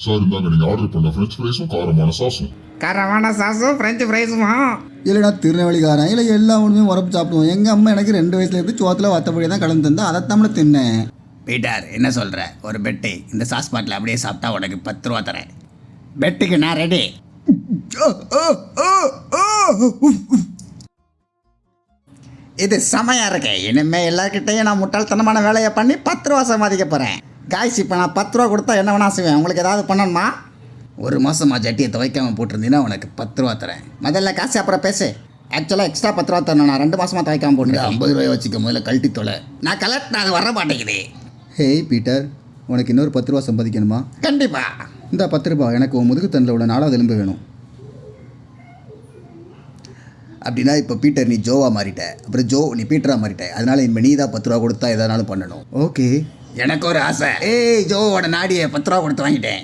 Sir இந்தாங்க நீங்க order பண்ண ஃப்ரெஞ்ச் ஃப்ரைஸும் காரமான சாஸும். காரமான சாஸும் ஃப்ரெஞ்சு ஃப்ரைஸுமா? இல்லைடா திருநெல்வேலிக்காரன், இல்லை எல்லா உணவுமே உரப்பு சாப்பிடுவோம். எங்கள் அம்மா எனக்கு 2 வயசுலேருந்து சோத்தில் வத்தப்படியே தான் கலந்து தந்தா, அதைத்தான் தின்னேன். பீட்டர் என்ன சொல்கிற? ஒரு பெட்டு இந்த சாஸ் பாட்டில் அப்படியே சாப்பிட்டா உனக்கு 10 ரூபா தரேன். பெட்டுக்கு நான் ரெடி. இது செமையா இருக்கு. இனிமேல் எல்லாருக்கிட்டையும் நான் முட்டாள்தனமான வேலையை பண்ணி 10 ரூபா சம்பாதிக்க போகிறேன். காய்ஸ் இப்போ நான் 10 ரூபா கொடுத்தா என்ன வேணா செய்வேன். உங்களுக்கு ஏதாவது பண்ணணுமா? ஒரு மாதமாக ஜட்டியை துவைக்காமல் போட்டிருந்தீங்கன்னா உனக்கு 10 ரூபா தரேன். முதல்ல காசு அப்புறம் பேசு. ஆக்சுவலாக எக்ஸ்ட்ரா 10 ரூபா தரணும். நான் 2 மாதமாக துவைக்காமல் போட்டு 50 ரூபாய் வச்சுக்க. முதல்ல கழட்டி தொலை. நான் கலெக்ட் அது வர மாட்டேங்குது. ஹேய் பீட்டர், உனக்கு இன்னொரு 10 ரூபா சம்பாதிக்கணுமா? கண்டிப்பா. இந்த 10 ரூபா எனக்கு உன் முதுகு தண்டில் உள்ள 4வது எலும்பு வேணும். அப்படின்னா இப்போ பீட்டர் நீ ஜோவா மாறிட்ட, அப்புறம் ஜோ நீ பீட்டரா மாறிட்ட. அதனால இனிமேல் நீ தான் 10 ரூபா கொடுத்தா எதனாலும் பண்ணணும். ஓகே. எனக்கு ஒரு ஆசை. ஏய் ஜோவோட நாடியை 10 ரூபா கொடுத்து வாங்கிட்டேன்.